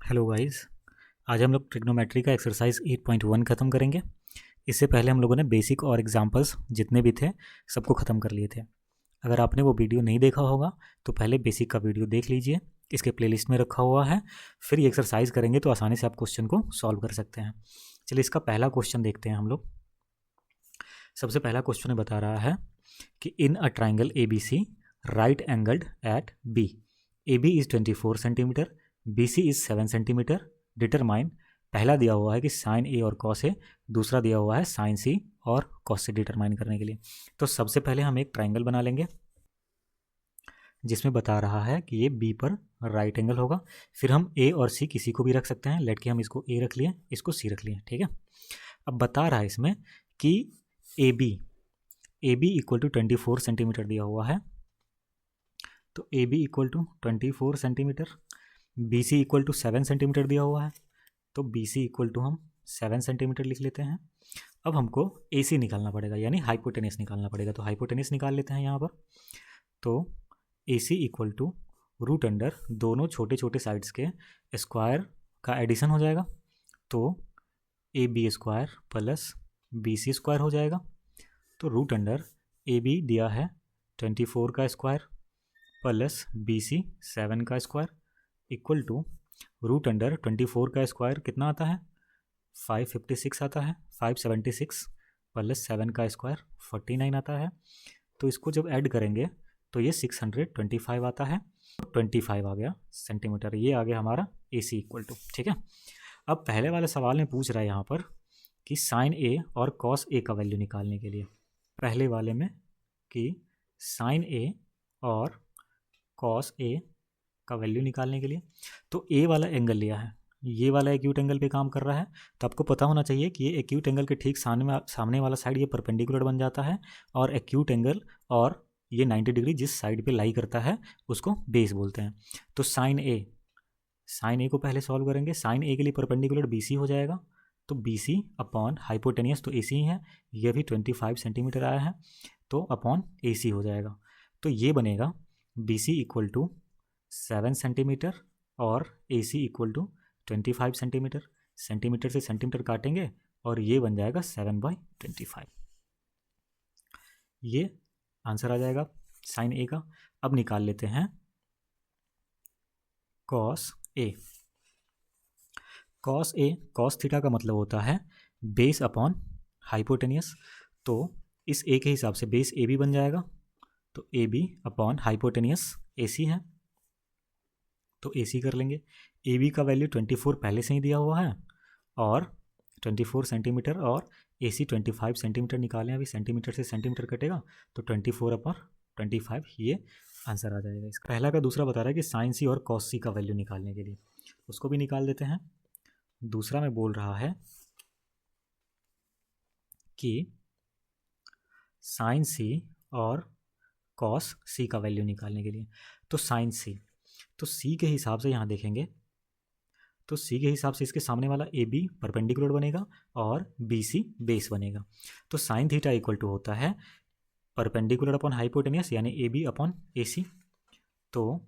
Hello guys. आज हम लोग ट्रिग्नोमेट्री का एक्सरसाइज 8.1 ख़त्म करेंगे। इससे पहले हम लोगों ने बेसिक और एग्जांपल्स जितने भी थे सबको ख़त्म कर लिए थे। अगर आपने वो वीडियो नहीं देखा होगा तो पहले बेसिक का वीडियो देख लीजिए, इसके प्लेलिस्ट में रखा हुआ है। फिर ये एक्सरसाइज करेंगे तो आसानी से आप क्वेश्चन को सॉल्व कर सकते हैं। चलिए इसका पहला क्वेश्चन देखते हैं हम लोग। सबसे पहला क्वेश्चन बता रहा है कि in a triangle A B C right angled at B, A B is 24 centimetre, B C is 7 centimetre, determine. पहला दिया हुआ है कि साइन ए और कॉस ए, दूसरा दिया हुआ है साइन सी और कॉस से डिटरमाइन करने के लिए। तो सबसे पहले हम एक ट्राइंगल बना लेंगे जिसमें बता रहा है कि ये बी पर राइट एंगल होगा। फिर हम ए और सी किसी को भी रख सकते हैं। लेट के हम इसको ए रख लिए, इसको सी रख लिए, ठीक है। अब बता रहा है इसमें कि A B equal to 24 centimetre दिया हुआ है, तो A B equal to 24 centimetre. B C equal to 7 centimetre दिया हुआ है, तो बी सी इक्वल टू हम 7 सेंटीमीटर लिख लेते हैं। अब हमको ए सी निकालना पड़ेगा, यानी हाइपोटेनस निकालना पड़ेगा। तो हाइपोटेनस निकाल लेते हैं यहाँ पर। तो ए C equal to root under दोनों छोटे छोटे साइड्स के स्क्वायर का एडिशन हो जाएगा, तो A B square plus B C square हो जाएगा। तो रूट अंडर ए बी दिया है 24 का स्क्वायर प्लस बी सी 7 का square equal to root under 24 का स्क्वायर कितना आता है, 556 आता है, 576 प्लस 7 का स्क्वायर 49 आता है। तो इसको जब ऐड करेंगे तो ये 625 आता है, 25 आ गया सेंटीमीटर। ये आ गया हमारा ए सी इक्वल टू, ठीक है। अब पहले वाले सवाल में पूछ रहा है यहाँ पर कि साइन ए और कॉस ए का वैल्यू निकालने के लिए, पहले वाले में कि साइन ए और कॉस ए का वैल्यू निकालने के लिए। तो ए वाला एंगल लिया है, ये वाला एक्यूट एंगल पे काम कर रहा है, तो आपको पता होना चाहिए कि ये एक्यूट एंगल के ठीक सामने वाला साइड ये परपेंडिकुलर बन जाता है, और एक्यूट एंगल और ये 90 डिग्री जिस साइड पे लाई करता है उसको बेस बोलते हैं। तो साइन ए को पहले सॉल्व करेंगे। साइन ए के लिए परपेंडिकुलर बी सी हो जाएगा, तो बी सी अपॉन हाइपोटेनियस तो ए सी ही है, यह भी 25 सेंटीमीटर आया है, तो अपॉन ए सी हो जाएगा। तो ये बनेगा B C equal to 7 centimetre और A C equal to 25 centimetre. Centimetre से सेंटीमीटर काटेंगे और ये बन जाएगा 7/25। ये आंसर आ जाएगा साइन ए का। अब निकाल लेते हैं कॉस ए। कॉस थीटा का मतलब होता है बेस अपॉन हाइपोटेनियस, तो इस ए के हिसाब से बेस ए बी बन जाएगा, तो ए बी अपॉन हाइपोटेनियस ए सी है, तो ए सी कर लेंगे। ए बी का वैल्यू 24 पहले से ही दिया हुआ है और 24 सेंटीमीटर, और ए सी 25 सेंटीमीटर निकालें। अभी सेंटीमीटर से सेंटीमीटर कटेगा तो 24/25, ये आंसर आ जाएगा इसका। पहला का दूसरा बता रहा है कि साइन सी और कॉस सी का वैल्यू निकालने के लिए, उसको भी निकाल देते हैं। दूसरा में बोल रहा है कि साइन सी और कॉस सी का वैल्यू निकालने के लिए, तो साइन सी, तो सी के हिसाब से यहाँ देखेंगे तो सी के हिसाब से इसके सामने वाला ए बी परपेंडिकुलर बनेगा और बी सी बेस बनेगा। तो साइन थीटा इक्वल टू होता है परपेंडिकुलर अपॉन हाइपोटेनियस, यानी ए बी अपॉन ए सी। तो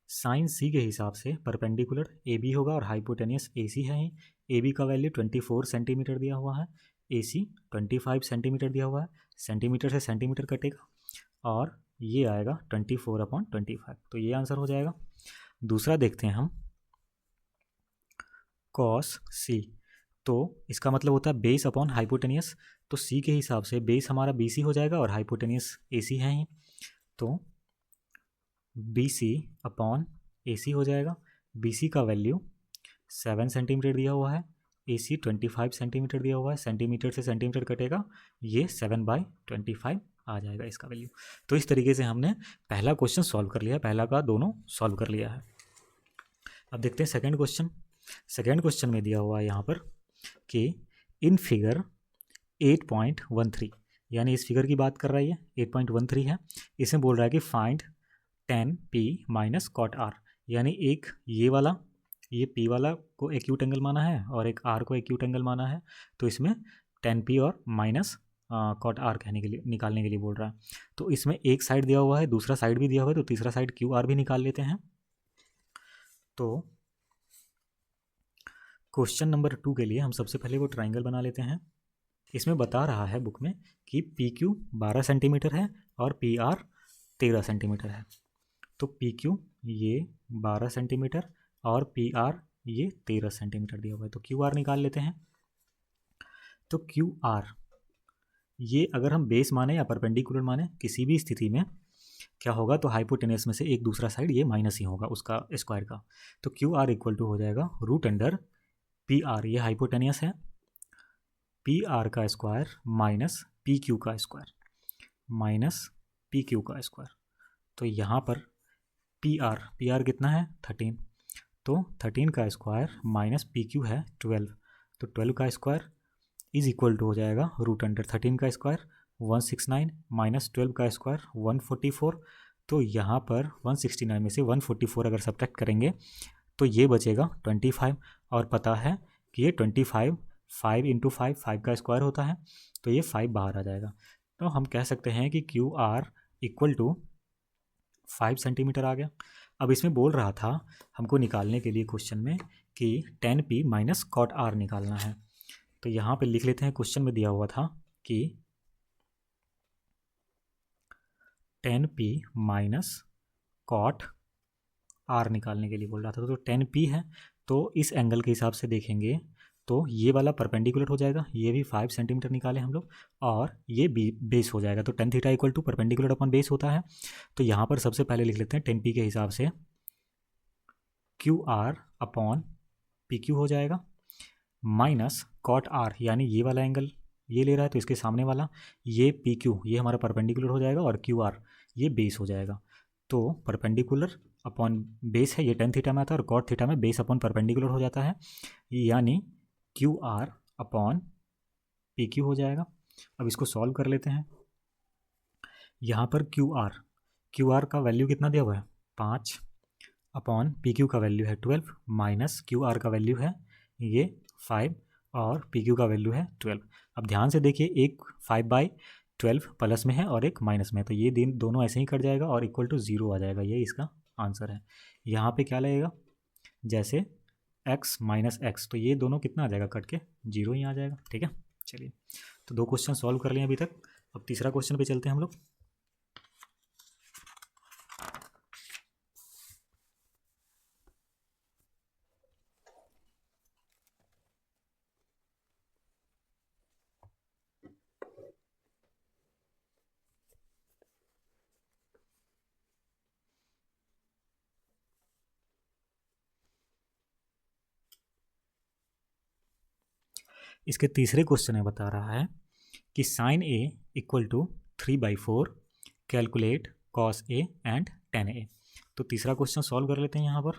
साइन सी के हिसाब से परपेंडिकुलर ए बी होगा और हाइपोटेनियस ए सी है ही। ए बी का वैल्यू 24 सेंटीमीटर दिया हुआ है, ए सी 25 सेंटीमीटर दिया हुआ है, सेंटीमीटर से सेंटीमीटर कटेगा और ये आएगा 24/25, तो ये आंसर हो जाएगा। दूसरा देखते हैं हम कॉस सी, तो इसका मतलब होता है बेस अपॉन हाइपोटेनियस, तो सी के हिसाब से बेस हमारा बी सी हो जाएगा और हाइपोटेनियस ए सी है ही, तो बी सी अपॉन ए सी हो जाएगा। बी सी का वैल्यू 7 सेंटीमीटर दिया हुआ है, ए सी 25 सेंटीमीटर दिया हुआ है, सेंटीमीटर से सेंटीमीटर कटेगा, ये 7/25 आ जाएगा इसका वैल्यू। तो इस तरीके से हमने पहला क्वेश्चन सॉल्व कर लिया है, पहला का दोनों सॉल्व कर लिया है। अब देखते हैं सेकंड क्वेश्चन। सेकंड क्वेश्चन में दिया हुआ है यहाँ पर कि इन फिगर 8.13, यानी इस फिगर की बात कर रहा है, ये 8.13 है। इसमें बोल रहा है कि find tan p minus cot R, यानी एक ये वाला, ये p वाला को एक्यूट एंगल माना है और एक r को एक्यूट एंगल माना है, तो इसमें tan p और माइनस कॉट आर कहने के लिए निकालने के लिए बोल रहा है। तो इसमें एक साइड दिया हुआ है, दूसरा साइड भी दिया हुआ है, तो तीसरा साइड क्यू आर भी निकाल लेते हैं। तो क्वेश्चन नंबर 2 के लिए हम सबसे पहले वो ट्राइंगल बना लेते हैं। इसमें बता रहा है बुक में कि पी क्यू 12 सेंटीमीटर है और पी आर 13 सेंटीमीटर है। तो पी क्यू ये 12 सेंटीमीटर और पी आर ये 13 सेंटीमीटर दिया हुआ है। तो क्यू आर निकाल लेते हैं। तो क्यू आर ये अगर हम बेस माने या परपेंडिकुलर माने, किसी भी स्थिति में क्या होगा, तो हाइपोटेनियस में से एक दूसरा साइड ये माइनस ही होगा उसका स्क्वायर का। तो क्यू आर इक्वल टू हो जाएगा रूट अंडर पी आर, ये हाइपोटेनियस है, पी आर का स्क्वायर माइनस पी क्यू का स्क्वायर माइनस पी क्यू का स्क्वायर। तो यहाँ पर पी आर कितना है 13, तो 13 का स्क्वायर माइनस पी क्यू है 12, तो 12 का स्क्वायर इज इक्वल टू हो जाएगा रूट अंडर 13 का स्क्वायर 169 माइनस 12 का स्क्वायर 144। तो यहाँ पर 169 में से 144 अगर सब्ट्रैक्ट करेंगे तो ये बचेगा 25, और पता है कि ये 25 5 इंटू 5 का स्क्वायर होता है, तो ये 5 बाहर आ जाएगा। तो हम कह सकते हैं कि Q R equal to 5 centimetre आ गया। अब इसमें बोल रहा था हमको निकालने के लिए क्वेश्चन में कि tan p minus cot R निकालना है। तो यहाँ पे लिख लेते हैं, क्वेश्चन में दिया हुआ था कि tan p minus cot R निकालने के लिए बोल रहा था। तो tan p है, तो इस एंगल के हिसाब से देखेंगे तो ये वाला परपेंडिकुलर हो जाएगा, ये भी 5 सेंटीमीटर निकाले हम लोग, और ये बी बेस हो जाएगा। तो tan theta equal to perpendicular upon base होता है। तो यहाँ पर सबसे पहले लिख लेते हैं tan p के हिसाब से Q R upon P Q हो जाएगा माइनस कॉट आर, यानी ये वाला एंगल ये ले रहा है तो इसके सामने वाला ये पी क्यू ये हमारा परपेंडिकुलर हो जाएगा, और क्यू आर ये बेस हो जाएगा। तो परपेंडिकुलर अपॉन बेस है, ये tan थीटा में आता है, और कॉट थीटा में बेस अपॉन परपेंडिकुलर हो जाता है, यानी Q R upon P Q हो जाएगा। अब इसको सॉल्व कर लेते हैं। यहाँ पर क्यू आर का वैल्यू कितना दिया हुआ है 5 अपॉन पी क्यू का वैल्यू है 12 माइनस क्यू आर का वैल्यू है ये 5 और पी क्यू का वैल्यू है 12। अब ध्यान से देखिए, एक 5/12 प्लस में है और एक माइनस में है, तो ये दोनों ऐसे ही कट जाएगा और इक्वल टू 0 आ जाएगा। ये इसका आंसर है। यहाँ पे क्या लगेगा, जैसे x माइनस एक्स, तो ये दोनों कितना आ जाएगा कट के 0 ही आ जाएगा। ठीक है, चलिए तो 2 क्वेश्चन सॉल्व कर लिए अभी तक। अब तीसरा क्वेश्चन पे चलते हैं हम लोग। इसके तीसरे क्वेश्चन में बता रहा है कि sine A equal to 3/4 calculate cos A and tan ए। तो तीसरा क्वेश्चन सॉल्व कर लेते हैं। यहाँ पर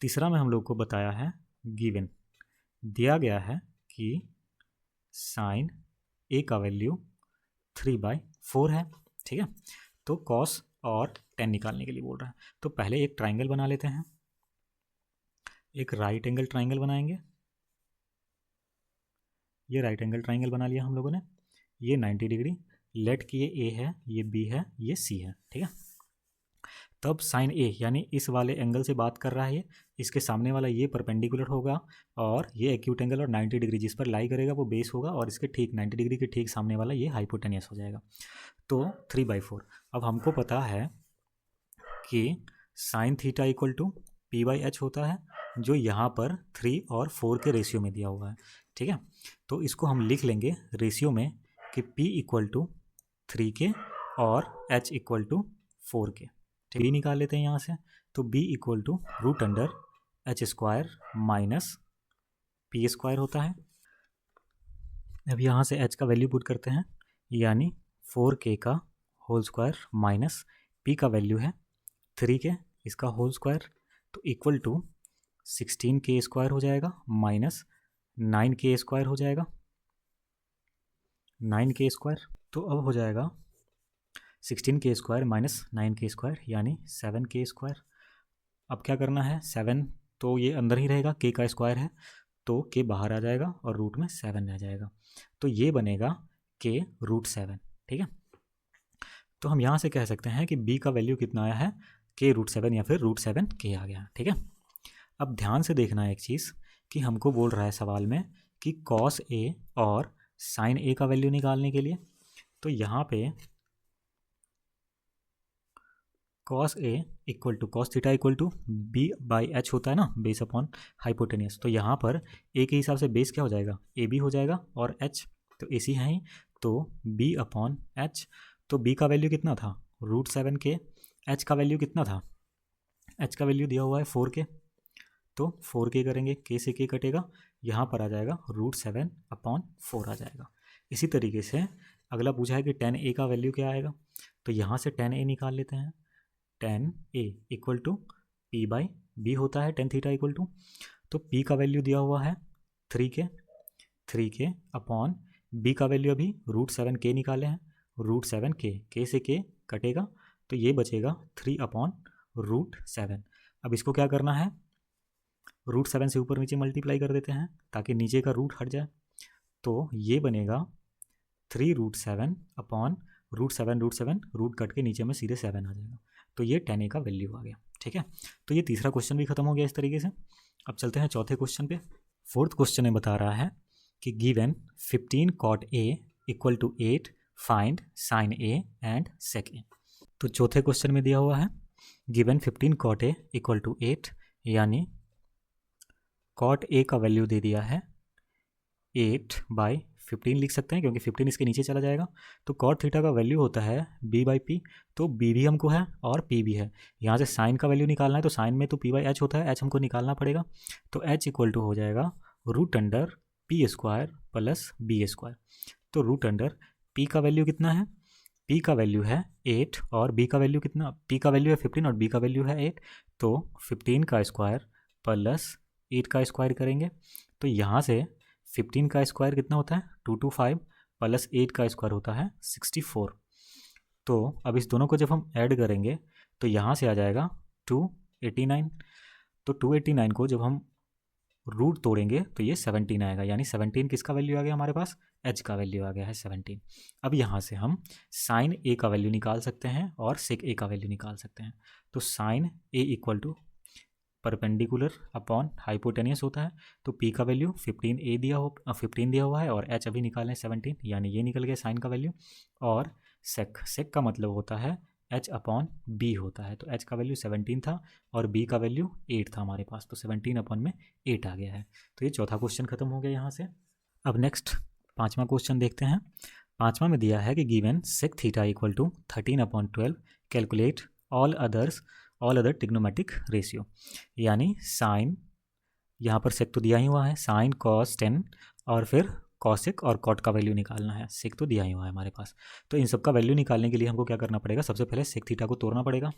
तीसरा में हम लोग को बताया है, गिवन दिया गया है कि साइन ए का वैल्यू 3/4 है। ठीक है, तो कॉस और tan निकालने के लिए बोल रहा है। तो पहले एक ट्राइंगल बना लेते हैं, एक राइट एंगल ट्राइंगल बनाएंगे। ये राइट एंगल ट्राइंगल बना लिया हम लोगों ने, ये 90 डिग्री, लेट कि ये ए है, ये बी है, ये सी है। ठीक है, तब साइन ए यानी इस वाले एंगल से बात कर रहा है, ये इसके सामने वाला ये परपेंडिकुलर होगा, और ये एक्यूट एंगल और 90 डिग्री जिस पर लाई करेगा वो बेस होगा, और इसके ठीक 90 डिग्री के ठीक सामने वाला ये हाइपोटेनियस हो जाएगा। तो 3/4। अब हमको पता है कि sine theta equal to p/h होता है, जो यहाँ पर 3 और 4 के रेशियो में दिया हुआ है। ठीक है, तो इसको हम लिख लेंगे रेशियो में कि p इक्वल टू 3 के और h इक्वल टू 4 के। ठीक, b निकाल लेते हैं यहाँ से, तो b equal to root under h square minus p square होता है। अब यहाँ से h का वैल्यू पुट करते हैं, यानी 4k का होल स्क्वायर माइनस p का वैल्यू है 3k, इसका होल स्क्वायर, तो इक्वल टू 16k स्क्वायर हो जाएगा माइनस 9k स्क्वायर हो जाएगा, 9k स्क्वायर। तो अब हो जाएगा 16k square minus 9k square, यानी 7k स्क्वायर। अब क्या करना है, 7 तो ये अंदर ही रहेगा, k का स्क्वायर है तो k बाहर आ जाएगा और रूट में 7 रह जाएगा, तो ये बनेगा k रूट 7। ठीक है, तो हम यहाँ से कह सकते हैं कि b का वैल्यू कितना आया है k√7 या फिर √7k आ गया, ठीक है। अब ध्यान से देखना है एक चीज़ कि हमको बोल रहा है सवाल में कि cos A और sin A का वैल्यू निकालने के लिए, तो यहाँ पे cos A equal to cos theta equal to B/H होता है ना, बेस अपॉन हाइपोटेनियस। तो यहाँ पर A के हिसाब से बेस क्या हो जाएगा, AB हो जाएगा, और H तो AC है ही, तो B/H। तो B का वैल्यू कितना था, √7k। H का वैल्यू कितना था, H का वैल्यू दिया हुआ है 4k, तो 4k करेंगे, k से k कटेगा, यहाँ पर आ जाएगा √7/4 आ जाएगा। इसी तरीके से अगला पूछा है कि tan A का वैल्यू क्या आएगा, तो यहाँ से tan A निकाल लेते हैं। tan A equal to P/B होता है tan थीटा इक्वल टू, तो P का वैल्यू दिया हुआ है 3k अपॉन B का वैल्यू अभी √7k निकाले हैं, √7k, k से k कटेगा, तो ये बचेगा 3/√7। अब इसको क्या करना है, √7 से ऊपर नीचे मल्टीप्लाई कर देते हैं ताकि नीचे का रूट हट जाए, तो ये बनेगा 3√7/√7 रूट कट के नीचे में सीधे 7 आ जाएगा, तो ये tan A का वैल्यू आ गया, ठीक है। तो ये तीसरा क्वेश्चन भी खत्म हो गया इस तरीके से। अब चलते हैं चौथे क्वेश्चन पे। फोर्थ क्वेश्चन में बता रहा है कि given 15 cot A equal to 8 find sin A and sec A। तो चौथे क्वेश्चन में दिया हुआ है given 15 cot A equal to 8, यानी cot A का वैल्यू दे दिया है 8/15 लिख सकते हैं क्योंकि 15 इसके नीचे चला जाएगा। तो cot थीटा का वैल्यू होता है B/P, तो B भी हमको है और P भी है। यहाँ से साइन का वैल्यू निकालना है, तो साइन में तो P/H होता है, H हमको निकालना पड़ेगा, तो H इक्वल टू हो जाएगा √P² प्लस B²। तो √P का वैल्यू कितना है, P का वैल्यू है 8 और B का वैल्यू कितना, P का वैल्यू है 15 और B का वैल्यू है 8, तो 15 का स्क्वायर प्लस 8 का स्क्वायर करेंगे, तो यहाँ से 15 का स्क्वायर कितना होता है 225 प्लस 8 का स्क्वायर होता है 64। तो अब इस दोनों को जब हम ऐड करेंगे तो यहाँ से आ जाएगा 289। तो 289 को जब हम रूट तोड़ेंगे तो ये 17 आएगा, यानी 17 किसका वैल्यू आ गया हमारे पास, H का वैल्यू आ गया है 17। अब यहाँ से हम साइन A का वैल्यू निकाल सकते हैं और सेक A का वैल्यू निकाल सकते हैं। तो sine A equal to perpendicular upon hypotenuse होता है, तो P का वैल्यू 15 दिया हुआ है और H अभी निकालें 17, यानी ये निकल गया साइन का वैल्यू। और सेक का मतलब होता है H/B होता है, तो H का वैल्यू 17 था और B का वैल्यू 8 था हमारे पास, तो 17/8 आ गया है। तो ये चौथा क्वेश्चन खत्म हो गया यहाँ से। अब नेक्स्ट पाँचवा क्वेश्चन देखते हैं। पाँचवा में दिया है कि given sec theta equal to 13/12 calculate all other trigonometric ratio, यानी साइन, यहाँ पर सेक तो दिया ही हुआ है, साइन कॉस 10 और फिर कॉसेक और कॉट का वैल्यू निकालना है, सेक तो दिया ही हुआ है हमारे पास। तो इन सब का वैल्यू निकालने के लिए हमको क्या करना पड़ेगा, सबसे पहले सेक थीटा को तोड़ना पड़ेगा।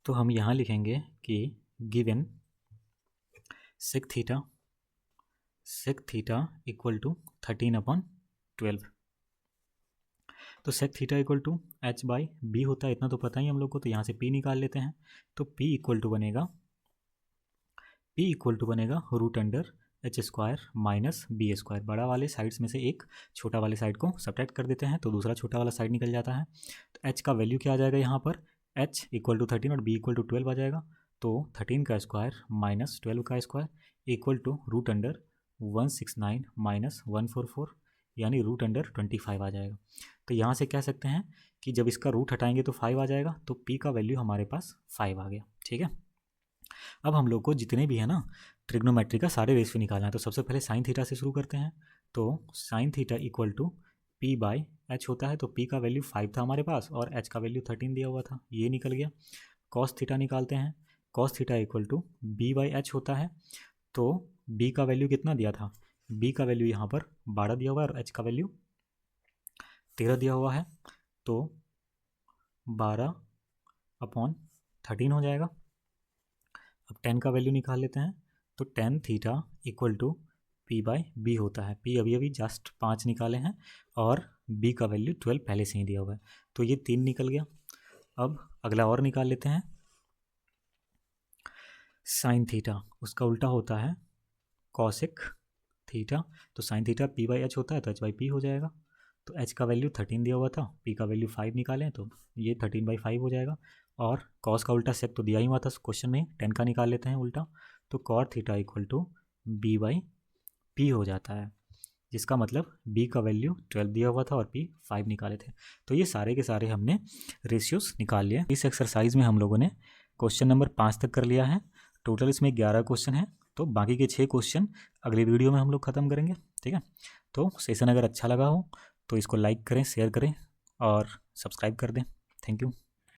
तो हम यहाँ लिखेंगे कि given sec theta equal to 13/12। तो सेक थीटा इक्वल टू H/B होता है, इतना तो पता ही हम लोग को, तो यहाँ से P निकाल लेते हैं। तो P इक्वल टू बनेगा √H² माइनस B²। बड़ा वाले साइड्स में से एक छोटा वाले साइड को सब्ट्रैक्ट कर देते हैं तो दूसरा छोटा वाला साइड निकल जाता है। तो H का वैल्यू क्या आ जाएगा यहाँ पर, H इक्वल टू 13 और B इक्वल टू 12 आ जाएगा। तो 13 का स्क्वायर माइनस 12 का स्क्वायर इक्वल टू √169 माइनस 144, यानी √25 आ जाएगा। तो यहाँ से कह सकते हैं कि जब इसका रूट हटाएंगे तो 5 आ जाएगा, तो P का वैल्यू हमारे पास 5 आ गया, ठीक है। अब हम लोग को जितने भी है ना ट्रिग्नोमेट्री का सारे रेशियो निकालना है, तो सबसे पहले साइन थीटा से शुरू करते हैं। तो sine theta equal to P/H होता है, तो P का वैल्यू 5 था हमारे पास और H का वैल्यू 13 दिया हुआ था, ये निकल गया। कॉस थीटा निकालते हैं, cos theta equal to B/H होता है, तो B का वैल्यू कितना दिया था, B का वैल्यू यहाँ पर 12 दिया हुआ है और H का वैल्यू 13 दिया हुआ है, तो 12/13 हो जाएगा। अब tan का वैल्यू निकाल लेते हैं, तो tan theta equal to P/B होता है। P अभी जस्ट 5 निकाले हैं और B का वैल्यू 12 पहले से ही दिया हुआ है, तो ये 3 निकल गया। अब अगला और निकाल लेते हैं, साइन थीटा उसका उल्टा होता है कॉसेक थीटा, तो साइन थीटा P/H होता है तो H/P हो जाएगा। तो H का वैल्यू 13 दिया हुआ था, P का वैल्यू 5 निकालें तो ये 13/5 हो जाएगा और कॉस का उल्टा सेक तो दिया ही हुआ था क्वेश्चन में, 10 का निकाल लेते हैं उल्टा, तो cot theta equal to B by P हो जाता है, जिसका मतलब b का वैल्यू 12 दिया हुआ था और p 5 निकाले थे। तो ये सारे के सारे हमने रेशियोज निकाल लिए। इस एक्सरसाइज में हम लोगों ने क्वेश्चन नंबर 5 तक कर लिया है। टोटल इसमें 11 क्वेश्चन है, तो बाकी के 6 क्वेश्चन अगली वीडियो में हम लोग ख़त्म करेंगे। ठीक है, तो सेशन अगर अच्छा लगा हो तो इसको लाइक करें, शेयर करें और सब्सक्राइब कर दें। Thank you.